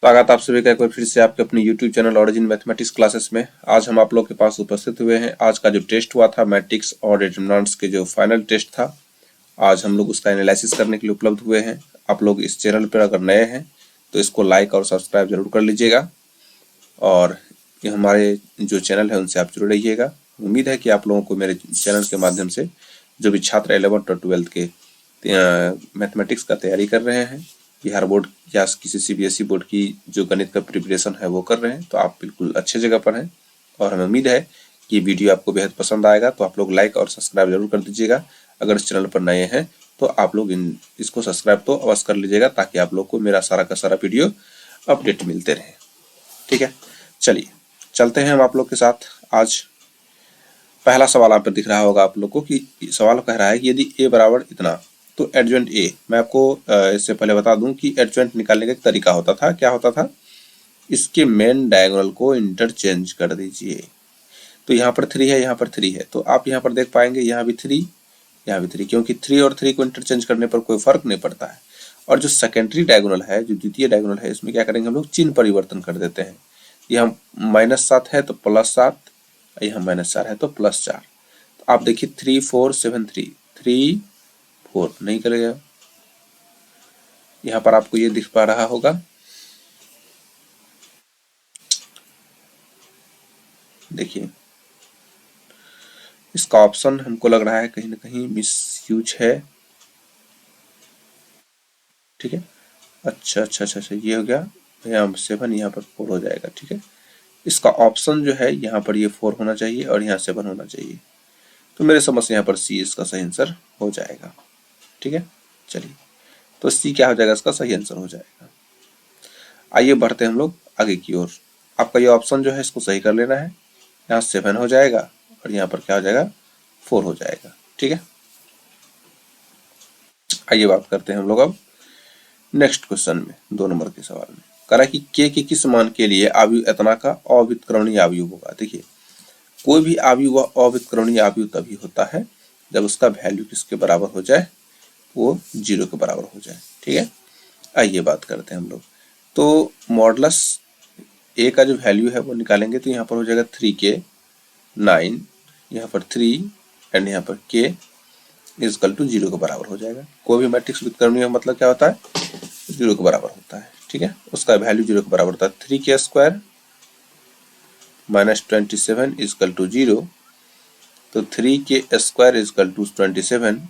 स्वागत आप सभी का एक बार फिर से आपके अपने YouTube channel origin mathematics classes में। आज हम आप लोग के पास उपस्थित हुए हैं। आज का जो टेस्ट हुआ था मैट्रिक्स और डिटरमिनेंट्स के जो फाइनल टेस्ट था, आज हम लोग उसका एनालिसिस करने के लिए उपलब्ध हुए हैं। आप लोग इस चैनल पर अगर नए हैं तो इसको लाइक और सब्सक्राइब जरूर कर लीजिएगा और ये हमारे जो चैनल है उनसे आप जुड़े रहिएगा। उम्मीद है कि आप लोगों को मेरे चैनल के माध्यम से जो भी छात्र 11th और 12th के मैथमेटिक्स का तैयारी कर रहे हैं, बिहार बोर्ड या किसी सीबीएसई बोर्ड की जो गणित का प्रिपरेशन है वो कर रहे हैं, तो आप बिल्कुल अच्छे जगह पर हैं और हमें उम्मीद है कि वीडियो आपको बेहद पसंद आएगा। तो आप लोग लाइक और सब्सक्राइब जरूर कर दीजिएगा। अगर इस चैनल पर नए हैं तो आप लोग इसको सब्सक्राइब तो अवश्य कर लीजिएगा ताकि आप लोग को मेरा सारा का सारा वीडियो अपडेट मिलते रहे। ठीक है, चलिए चलते हैं हम आप लोग के साथ। आज पहला सवाल आप पर दिख रहा होगा आप लोग को कि सवाल कह रहा है कि यदि a बराबर इतना तो एडजॉइंट a। मैं आपको इससे पहले बता दूं कि एडजॉइंट निकालने का एक तरीका होता था। क्या होता था? इसके मेन डायगोनल को इंटरचेंज कर दीजिए। तो यहाँ पर 3 है, यहाँ पर 3 है, तो आप यहाँ पर देख पाएंगे यहाँ भी 3, यहाँ भी 3, क्योंकि 3 और 3 को इंटरचेंज करने पर कोई फर्क नहीं पड़ता है। और जो सेकेंडरी डायगोनल है, जो द्वितीय डायगोनल है, इसमें क्या करेंगे हम लोग चिन्ह परिवर्तन कर देते हैं। यहाँ -7 है तो +7, यहाँ -4 है तो +4। तो आप देखिए 3 4 7 3 4 नहीं करेगा। यहाँ पर आपको ये दिख पा रहा होगा, देखिए इसका ऑप्शन हमको लग रहा है कहीं ना कहीं मिसयूज है। ठीक है, अच्छा, ये हो गया। यहाँ 7, यहाँ पर 4 हो जाएगा। ठीक है, इसका ऑप्शन जो है यहाँ पर ये 4 होना चाहिए और यहाँ 7 होना चाहिए। तो मेरे समझ से यहाँ पर सी इसका सही आंसर हो जाएगा। ठीक है, चलिए तो सी क्या हो जाएगा, इसका सही आंसर हो जाएगा। आइए बढ़ते हैं हम लोग आगे की ओर। आपका ये ऑप्शन जो है इसको सही कर लेना है। यहाँ 7 हो जाएगा और यहाँ पर क्या हो जाएगा, 4 हो जाएगा। ठीक है, आइए बात करते हैं हम लोग अब नेक्स्ट क्वेश्चन में, 2 नंबर के सवाल में। कह रहा है कि के किस मान के लिए आव्यूह इतना का अविकरणीय आव्यूह होगा। देखिए कोई भी आव्यूह वह अविकरणीय आव्यूह तभी होता है जब उसका वैल्यू किसके बराबर हो जाए, वो 0 के बराबर हो जाए। ठीक है, आइए बात करते हैं हम लोग। तो मॉडुलस ए का जो वैल्यू है वो निकालेंगे तो यहाँ पर हो जाएगा 3k 9, यहाँ पर 3 एंड यहाँ पर k इजकल टू 0 के बराबर हो जाएगा। कोई भी मैट्रिक्स व्युत्क्रमणीय मतलब क्या होता है, 0 के बराबर होता है। ठीक है, उसका वैल्यू 0 के बराबर होता है। 3k स्क्वायर -27 इजकल टू 0, तो 3k स्क्वायर इजकल टू 27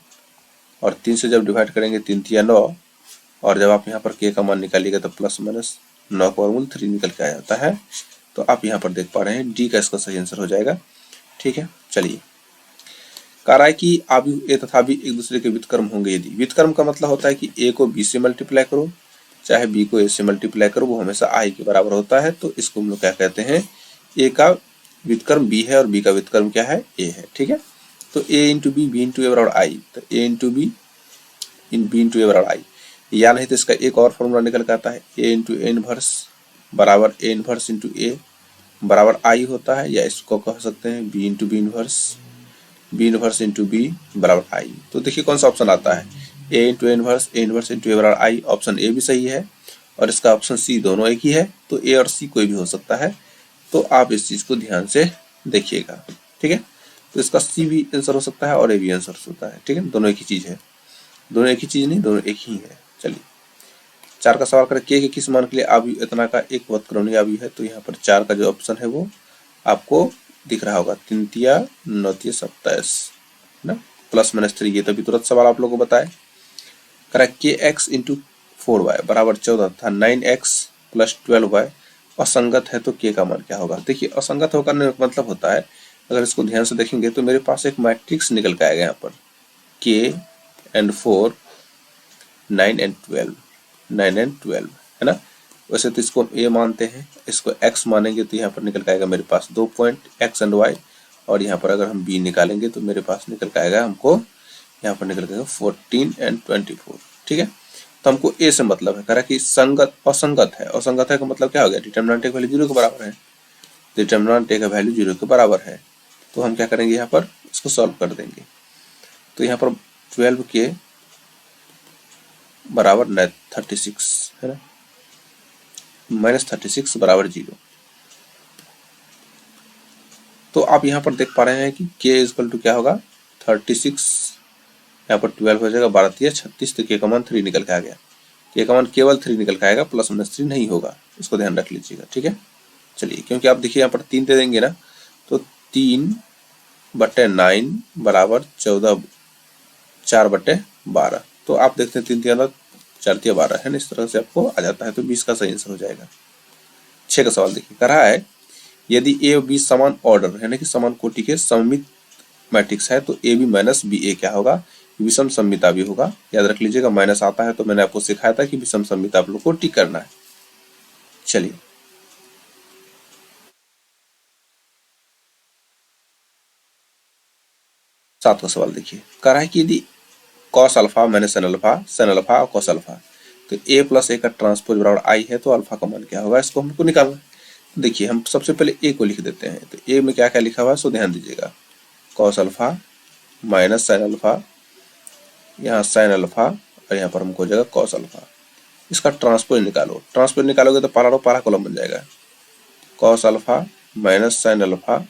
और 3 से जब डिवाइड करेंगे 3 3 9, और जब आप यहाँ पर k का मान निकालिएगा तो +-9 का वर्गमूल 3 निकल के आ जाता है। तो आप यहाँ पर देख पा रहे हैं डी का इसका सही आंसर हो जाएगा। ठीक है, चलिए कह रहा है कि आव्यूह ए तथा बी एक दूसरे के व्युत्क्रम होंगे यदि। व्युत्क्रम का मतलब होता है कि ए को बी से मल्टीप्लाई करो चाहे बी को ए से मल्टीप्लाई करो, वो हमेशा आई के बराबर होता है। तो इसको हम लोग क्या कहते हैं, ए का व्युत्क्रम बी है और बी का व्युत्क्रम क्या है, ए है। ठीक है, तो ए into B, B into A बराबर आई, तो ए इंटू बी इंटू ए बराबर आई, या नहीं तो इसका एक और फॉर्मूला निकल के आता है, ए इंटू ए इनवर्स बराबर ए इनवर्स इंटू ए बराबर आई होता है, या इसको कह सकते हैं B into B inverse into B बराबर आई। तो देखिए कौन सा ऑप्शन आता है, A into A inverse into A बराबर आई। ऑप्शन ए भी सही है और इसका ऑप्शन सी दोनों एक ही है। तो ए और सी कोई भी हो सकता है, तो आप इस चीज को ध्यान से देखिएगा। ठीक है, तो इसका सी भी आंसर हो सकता है और ए भी आंसर हो सकता है। ठीक है, दोनों एक ही चीज है, दोनों एक ही चीज नहीं, दोनों एक ही है। चलिए 4 का सवाल करें, के किस मान के लिए आव्यूह इतना का एक व्युत्क्रमणीय आव्यूह है। तो यहाँ पर 4 का जो ऑप्शन है वो आपको दिख रहा होगा, 3 तिया 9 तिया 27 ना, +-3। ये तो भी तुरंत सवाल आप लोगों को बताए। करा के एक्स इंटू 4y बराबर 14 था 9x + 12y असंगत है तो के का मान क्या होगा। देखिए असंगत होकर मतलब होता है, अगर इसको ध्यान से देखेंगे तो मेरे पास एक मैट्रिक्स निकल के आएगा यहाँ पर, k एंड 4 9 एंड 12 है ना। वैसे तो इसको a मानते हैं, इसको x मानेंगे तो यहाँ पर निकल के आएगा मेरे पास 2 पॉइंट x एंड y, और यहाँ पर अगर हम b निकालेंगे तो मेरे पास निकल के आएगा, हमको यहाँ पर निकल के आएगा 14 एंड 24। ठीक है, तो हमको a से मतलब है, करा कि संगत असंगत है। असंगत है का मतलब क्या हो गया, डिटरमिनेंट का वैल्यू 0 के बराबर है, डिटरमिनेंट का वैल्यू 0 के बराबर है। तो हम क्या करेंगे, यहाँ पर इसको सॉल्व कर देंगे। तो यहाँ पर 12 के बराबर 36 है ना, -36 बराबर 0। तो आप यहाँ पर देख पा रहे हैं कि k इक्वल टू क्या होगा 36, यहाँ पर 12 हो जाएगा, 12 36, तो k का मान 3 निकल के आ गया। k का मान केवल 3 निकल के आएगा, +-3 नहीं होगा, इसको ध्यान रख लीजिएगा, ठीक है। चलिए, क्योंकि आप देखिए यहाँ पर 3 दे देंगे ना, तो 3/9 बराबर 14, 4/12। तो आप देखते हैं 3 3 4 12 है ना, इस तरह से आपको आ जाता है, तो 20 का सही आंसर हो जाएगा। 6 का सवाल देखिए, कह रहा है यदि ए और बी समान ऑर्डर है ना कि समान कोटि के सममित मैट्रिक्स है तो ए बी माइनस बी ए क्या होगा, विषम सममिता भी होगा। याद रख लीजिएगा, माइनस आता है तो मैंने आपको सिखाया था कि विषम सममिता आप लोग को टिक करना है। चलिए, सात का सवाल देखिए, कह रहा है कि यदि cos alpha minus sine alpha और कॉस अल्फा, तो ए प्लस ए का ट्रांसपोज बराबर आई है, तो अल्फा का मान क्या होगा, इसको हमको निकालना है। देखिए, हम सबसे पहले ए को लिख देते हैं, तो ए में क्या क्या लिखा हुआ है सो ध्यान दीजिएगा। Cos alpha minus sine alpha, यहाँ साइन अल्फा, और यहाँ पर हमको हो जाएगा कॉस अल्फा। इसका ट्रांसपोज निकालो, ट्रांसपोज निकालोगे तो पारा रो पारा कॉलम बन जाएगा। Cos alpha minus sine alpha,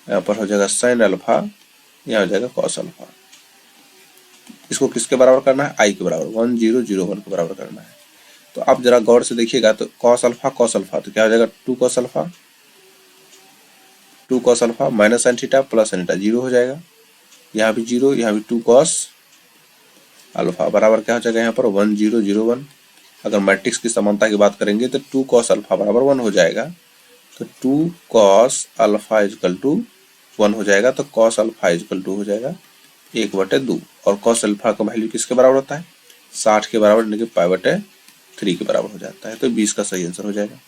यहाँ पर हो जाएगा साइन अल्फा, यहाँ हो जाएगा कॉस अल्फा। इसको किसके बराबर करना है, आई के बराबर, 1001 के बराबर करना है। तो आप जरा गौर से देखिएगा, तो कॉस अल्फा तो क्या हो जाएगा 2 cos alpha, 2 cos alpha minus sine theta plus sine theta 0 हो जाएगा। यहाँ भी 0, यहाँ भी 2 कॉस अल्फा बराबर क्या हो जाएगा यहाँ पर 1001। अगर मैट्रिक्स की समानता की बात करेंगे तो 2 कॉस अल्फा बराबर 1 हो जाएगा, तो 2 कॉस अल्फा इजकल टू 1 हो जाएगा, तो कॉस अल्फा इजकल टू हो जाएगा 1/2। और कॉस अल्फा का वैल्यू किसके बराबर होता है 60 के बराबर, यानी कि π/3 के बराबर हो जाता है, तो 20 का सही आंसर हो जाएगा।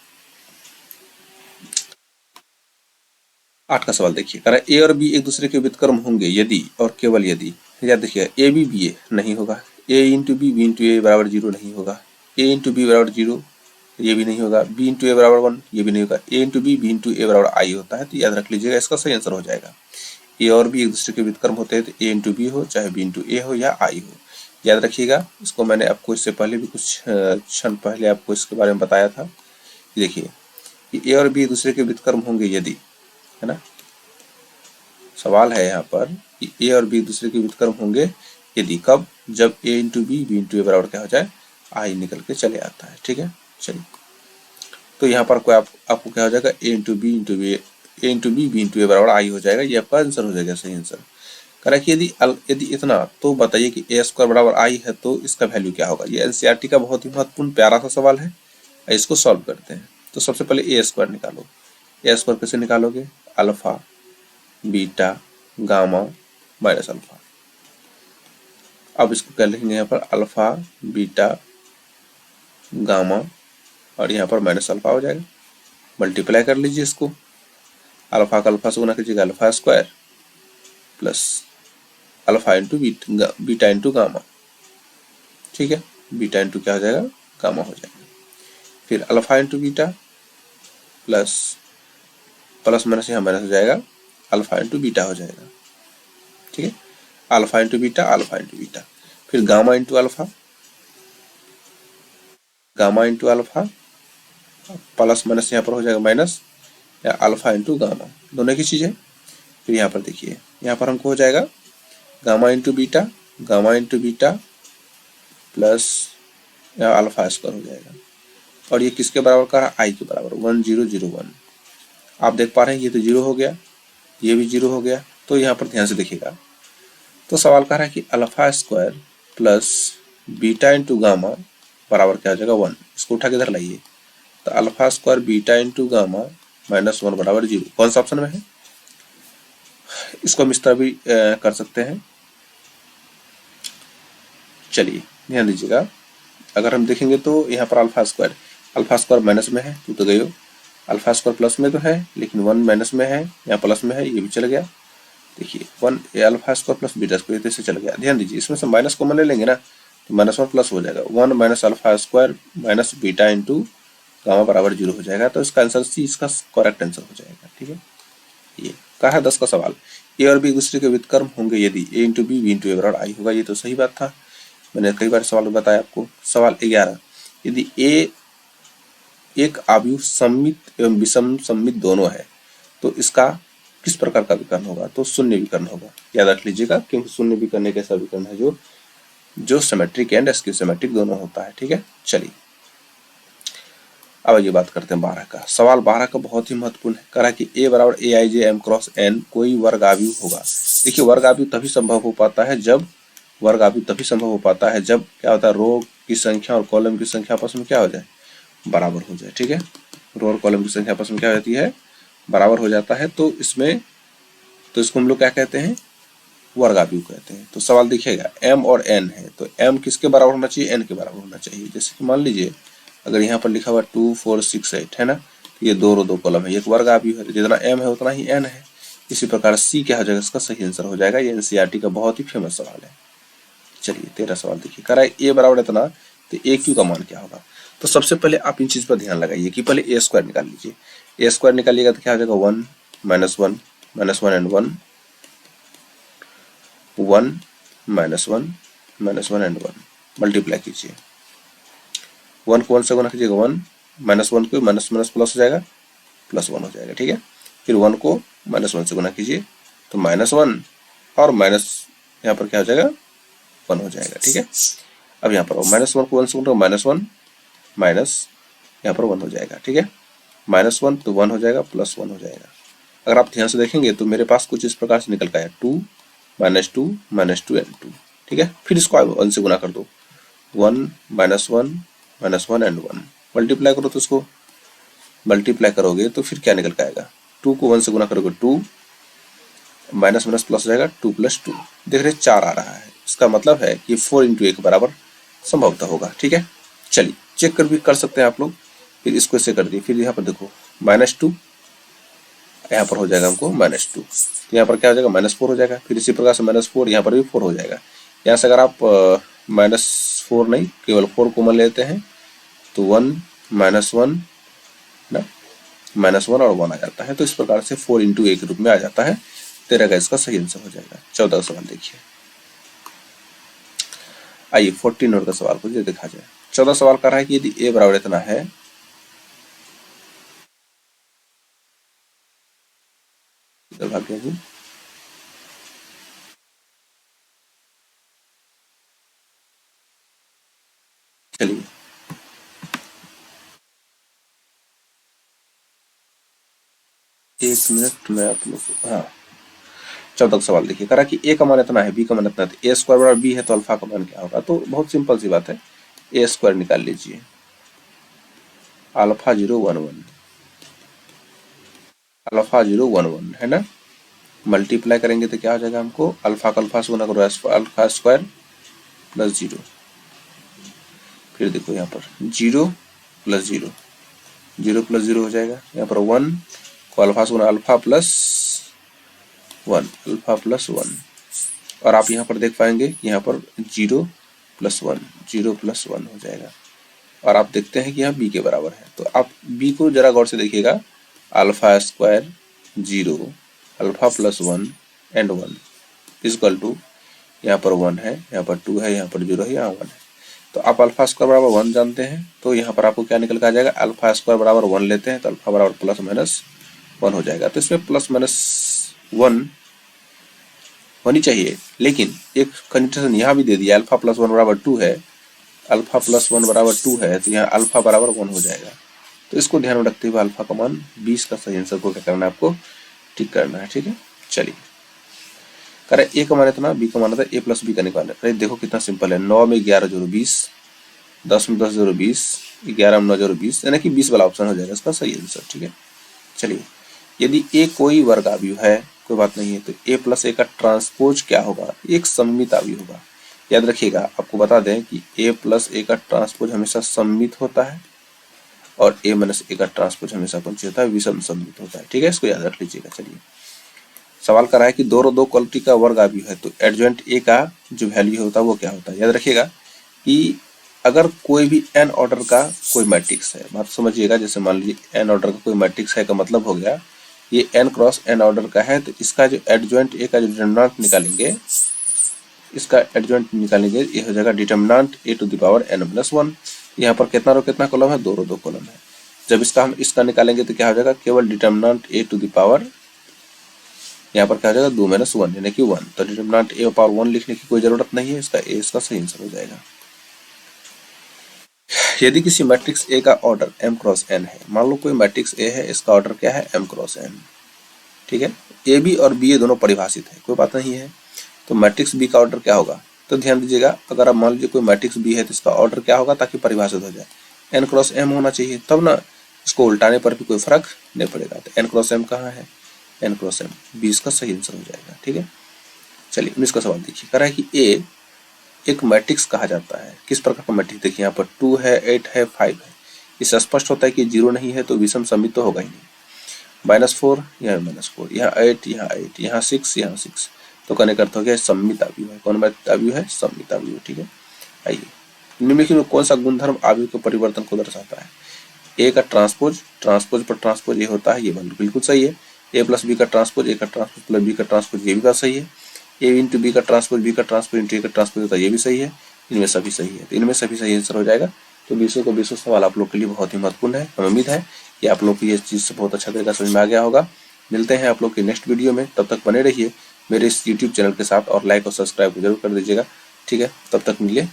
8 का सवाल देखिए, कह रहा है ए और बी एक दूसरे के व्युत्क्रम होंगे यदि और केवल यदि, याद देखिए ए बी बी ए नहीं होगा, ए इंटू बी इंटू ए बराबर 0 नहीं होगा, ए इंटू बी बराबर 0 ये भी नहीं होगा, बी इंटू ए बराबर 1 ये भी नहीं होगा, ए इंटू बी इंटू ए बराबर आई होता है, तो याद रख लीजिएगा इसका सही आंसर हो जाएगा। ए और बी एक दूसरे के व्युत्क्रम होते हैं, तो ए इंटू बी हो चाहे बी इंटू ए हो या आई हो, याद रखिएगा। इसको मैंने आपको इससे पहले भी कुछ क्षण पहले आपको इसके बारे में बताया था। देखिए, ए और बी एक दूसरे के व्युत्क्रम होंगे यदि, है ना, सवाल है यहाँ पर कि ए और बी दूसरे के व्युत्क्रम होंगे यदि, कब, जब ए इंटू बी इंटू ए बराबर क्या हो जाए आई निकल के चले आता है, ठीक है। चलिए, तो यहाँ पर कोई आपको क्या हो जाएगा A into B into B into A बराबर आई हो जाएगा, ये आपका आंसर हो जाएगा, सही आंसर। कह रहा है कि यदि इतना, तो बताइए कि ए स्क्वायर बराबर आई है तो इसका वैल्यू क्या होगा। ये एनसीईआरटी का बहुत ही महत्वपूर्ण प्यारा सा सवाल है, इसको सॉल्व करते हैं। तो सबसे पहले ए स्क्वायर निकालो। ए स्क्वायर कैसे निकालोगे, alpha beta gamma minus alpha. अब इसको क्या लिखेंगे यहाँ पर, अल्फा बीटा गामा और यहाँ पर माइनस अल्फा हो जाएगा। मल्टीप्लाई कर लीजिए इसको, अल्फा का अल्फा से गुना कीजिएगा, alpha square plus alpha into beta into gamma, ठीक है। बीटा इंटू क्या हो जाएगा गामा हो जाएगा। फिर alpha into beta plus minus यहाँ माइनस हो जाएगा, अल्फा इंटू बीटा हो जाएगा, ठीक है। अल्फा इंटू बीटा, फिर gamma into alpha plus minus यहाँ पर हो जाएगा माइनस, या अल्फा इंटू गामा, दोनों की चीज़ें। फिर यहाँ पर देखिए, यहाँ पर हमको हो जाएगा गामा इंटू बीटा प्लस या अल्फा स्क्वायर हो जाएगा, और ये किसके बराबर का है आई के बराबर 1001। आप देख पा रहे हैं ये तो 0 हो गया, ये भी 0 हो गया। तो यहाँ पर ध्यान से देखिएगा, तो सवाल कह रहा है कि alpha square plus beta into gamma बराबर क्या हो जाएगा 1। इसको उठा के इधर लाइए, तो alpha square beta into gamma minus 1 बराबर 0। कौन सा ऑप्शन में है, इसको हम इस तरह भी कर सकते हैं। चलिए ध्यान दीजिएगा, अगर हम देखेंगे तो यहाँ पर अल्फा स्क्वायर माइनस में है, तो गई हो, अल्फा स्क्वायर प्लस में तो है लेकिन 1 माइनस में है, यहाँ प्लस में है, ये भी चल गया। देखिए 1 alpha square plus beta square से चल गया। ध्यान दीजिए, इसमें से माइनस कॉमन ले लेंगे ना, तो -1 प्लस हो जाएगा 1 minus alpha square minus beta into gamma बराबर 0 हो जाएगा। तो इसका आंसर सी इसका करेक्ट आंसर हो जाएगा, ठीक है। ये कहा है 10 का सवाल, ए और बी दूसरे के व्युत्क्रम होंगे यदि ए इंटू बी इंटू ए बराबर आई होगा। ये तो सही बात था, मैंने कई बार सवाल बताया आपको। सवाल 11, यदि ए एक आव्यूह सममित एवं विषम सममित दोनों है तो इसका किस प्रकार का विकर्ण होगा, तो शून्य विकर्ण होगा। याद रख लीजिएगा, क्योंकि शून्य विकर्ण एक ऐसा विकर्ण है जो सिमेट्रिक एंड स्क्यू सिमेट्रिक दोनों होता है। ठीक है, चलिए अब ये बात करते हैं 12 का। सवाल 12 का बहुत ही महत्वपूर्ण है। कह रहा है कि ए बराबर ए आई जे एम क्रॉस एन कोई वर्ग आव्यूह होगा। देखिए वर्ग आव्यूह तभी संभव हो पाता है जब क्या होता है, रो की संख्या और कॉलम की संख्या आपस में क्या हो जाए, बराबर हो जाए। ठीक है, रो और कॉलम की संख्या आपस में क्या हो जाती है, बराबर हो जाता है। तो इसको हम लोग क्या कहते हैं, वर्ग आव्यूह कहते हैं। तो सवाल देखिएगा m और n है, तो m किसके बराबर होना चाहिए, n के बराबर होना चाहिए। जैसे कि मान लीजिए अगर यहाँ पर लिखा हुआ 2 4 6 8 है ना, तो ये दो कॉलम है, एक वर्ग आव्यूह है, जितना m है उतना ही n है। इसी प्रकार c क्या हो जाएगा, इसका सही आंसर हो जाएगा। ये एनसीईआरटी का बहुत ही फेमस सवाल है। चलिए 13 सवाल देखिए, कह रहा है a बराबर इतना, तो a क्यू का मान क्या होगा। तो सबसे पहले आप इन चीज पर ध्यान लगाइए कि पहले a स्क्वायर निकाल लीजिए। a स्क्वायर निकालिएगा तो क्या हो जाएगा, 1 -1 एंड 1 -1 एंड 1 मल्टीप्लाई कीजिए। 1 को 1 से गुना कीजिएगा, 1 -1 को माइनस प्लस हो जाएगा, +1 हो जाएगा। ठीक है, फिर 1 को -1 से गुना कीजिए तो -1 और माइनस यहाँ पर क्या हो जाएगा, 1 हो जाएगा। ठीक है, अब यहाँ पर -1 को 1 से गुना -1 माइनस यहाँ पर 1 हो जाएगा। ठीक है, -1 तो 1 हो जाएगा, +1 हो जाएगा। अगर आप ध्यान से देखेंगे तो मेरे पास कुछ इस प्रकार से निकल का है, 2 -2 एंड 2। ठीक है, फिर इसको 1 से गुना कर दो, 1 -1 एंड 1 मल्टीप्लाई करो। तो इसको मल्टीप्लाई करोगे तो फिर क्या निकल के आएगा, 2 को 1 से गुना करोगे 2, माइनस प्लस हो जाएगा, 2 + 2। देख रहे 4 आ रहा है, इसका मतलब है कि 4 × 1 बराबर संभवतः होगा। ठीक है, चलिए चेक कर भी कर सकते हैं आप लोग। फिर इसको ऐसे कर दिए, फिर यहाँ पर देखो -2 यहाँ पर हो जाएगा हमको -2, तो यहाँ पर क्या हो जाएगा, -4 हो जाएगा। फिर इसी प्रकार से -4 यहाँ पर भी 4 हो जाएगा। यहाँ से अगर आप -4 नहीं केवल 4 कॉमन लेते हैं तो 1 -1 ना, -1 और 1 आ जाता है। तो इस प्रकार से 4 × 1 के रूप में आ जाता है। 13 का इसका सही आंसर हो जाएगा। 14 का सवाल देखिए, आइए 14 नंबर का सवाल को देखा जाए। 14 सवाल कर रहा है कि यदि a बराबर इतना है, इधर भाग गया जी, चलिए 1 मिनट में आप लोग, हाँ 14 सवाल देखिए। करा कि a का मान इतना है, b का मान इतना है, तो a स्क्वायर बराबर b है तो अल्फा का मान क्या होगा। तो बहुत सिंपल सी बात है, a स्क्वायर निकाल लीजिए, अल्फा 0 1 1, अल्फा 0 1 1 है ना, मल्टीप्लाई करेंगे तो क्या हो जाएगा, हमको अल्फा का अल्फा से गुना करो, अल्फा स्क्वायर +0। फिर देखो यहाँ पर 0 + 0, 0 + 0 हो जाएगा। यहाँ पर 1 को अल्फा से गुना, अल्फा +1, अल्फा +1। और आप यहाँ पर देख पाएंगे कि यहाँ पर 0 + 1, 0 + 1 हो जाएगा। और आप देखते हैं कि यहाँ b के बराबर है, तो आप b को जरा गौर से देखिएगा, alpha square 0, alpha +1 and 1 equal to, यहाँ पर 1 है, यहाँ पर 2 है, यहाँ पर 0 है, यहाँ 1 है। तो आप अल्फा स्क्वायर बराबर 1 जानते हैं, तो यहाँ पर आपको क्या निकल कर आ जाएगा, अल्फा स्क्वायर बराबर 1 लेते हैं तो अल्फा बराबर +-1 हो जाएगा। तो इसमें +-1 होनी चाहिए, लेकिन एक कंडीशन यहाँ भी दे दिया, अल्फा +1 बराबर 2 है, अल्फा +1 बराबर 2 है, तो यहाँ अल्फा बराबर 1 हो जाएगा। तो इसको ध्यान में रखते हुए अल्फा का मान 20 का सही आंसर को क्या करना है, आपको ठीक करना है। ठीक है, चलिए करें a का मान इतना, b का मान इतना, a + b का निकालना है। देखो कितना सिंपल है, 9 में 11 जोड़ो 20, 10 में 10 जोड़ो 20, 11 में 9 जोड़ो 20, यानी कि 20 वाला ऑप्शन हो जाएगा इसका सही आंसर। ठीक है, चलिए यदि a कोई वर्ग आव्यूह है, कोई बात नहीं है, तो a + a का ट्रांसपोज क्या होगा, एक सममित आव्यूह होगा। याद रखिएगा, आपको बता दें कि a + a का ट्रांसपोज हमेशा सममित होता है और a - a का ट्रांसपोज हमेशा कौन सी होता है, विषम सममित होता है। ठीक है, इसको याद रख लीजिएगा। चलिए सवाल कर रहा है कि दो क्वालिटी का वर्ग आव्यूह है, तो एडजॉइंट a का जो वैल्यू होता है वो क्या होता है। याद रखिएगा कि अगर कोई भी n ऑर्डर का कोई मैट्रिक्स है, बात समझिएगा, जैसे मान लीजिए n ऑर्डर का कोई मैट्रिक्स है का मतलब हो गया ये n × n ऑर्डर का है, तो इसका जो एडजॉइंट a का जो डिटरमिनेंट निकालेंगे, इसका एडजॉइंट निकालेंगे, ये हो जाएगा डिटरमिनेंट a⁴ n + 1। यहाँ पर कितना रो कितना कॉलम है, 2 रो 2 कॉलम है। जब हम इसका निकालेंगे तो क्या हो जाएगा, केवल determinant a to the power, यहाँ पर क्या हो जाएगा 2 - 1 यानी कि 1। तो डिटर्मिनेंट a पावर 1 लिखने की कोई जरूरत नहीं है, इसका a इसका सही आंसर हो जाएगा। यदि किसी मैट्रिक्स A का ऑर्डर m क्रॉस n है, मान लो कोई मैट्रिक्स A है, इसका ऑर्डर क्या है m क्रॉस n, ठीक है। ए बी और बी ए दोनों परिभाषित है, कोई बात नहीं है। तो मैट्रिक्स बी का ऑर्डर क्या होगा, तो ध्यान दीजिएगा, अगर आप मान लीजिए कोई मैट्रिक्स बी है तो इसका ऑर्डर क्या होगा, ताकि परिभाषित हो जाए, एन क्रॉस एम होना चाहिए, तब ना इसको उल्टाने पर भी कोई फर्क नहीं पड़ेगा। तो एन क्रॉस एम कहाँ है, एन क्रॉस एम, बी इसका सही आंसर हो जाएगा, ठीक है। चलिए 19 का सवाल देखिए, कह रहा है कि ए एक मैट्रिक्स कहा जाता है। किस प्रकार का मैट्रिक्स, देखिए यहाँ पर 2 है, 8 है, 5 है। इससे स्पष्ट होता है कि 0 नहीं है, तो विषम समित तो होगा ही नहीं। -4 यहाँ -4, यहाँ 8 यहाँ 8, यहाँ 6 यहाँ 6, तो कहने का अर्थ हो गया सममित आव्यूह है। कौन आव्यूह है, सममित आव्यूह, ठीक है। आइए निम्नलिखित में कौन सा गुणधर्म आव्यूह के परिवर्तन को दर्शाता है। ए का ट्रांसपोज, ट्रांसपोज पर ट्रांसपोज ये होता है, ये बिल्कुल सही है। ए प्लस बी का ट्रांसपोज, ए का ट्रांसपोज प्लस बी का ट्रांसपोज, ये भी बात सही है। ए इंटू बी का ट्रांसपोज, बी का ट्रांसपोज इंटू ए का ट्रांसपोज होता है, ये भी सही है। इनमें सभी सही है, तो इनमें सभी सही आंसर हो जाएगा। तो 20 सवाल आप लोग के लिए बहुत ही महत्वपूर्ण है। हमें उम्मीद है कि आप लोग को ये चीज़ से बहुत अच्छा तरीका समझ में आ गया होगा। मिलते हैं आप लोग के नेक्स्ट वीडियो में, तब तक बने रहिए मेरे इस यूट्यूब चैनल के साथ और लाइक और सब्सक्राइब जरूर कर दीजिएगा, ठीक है। तब तक मिलिए।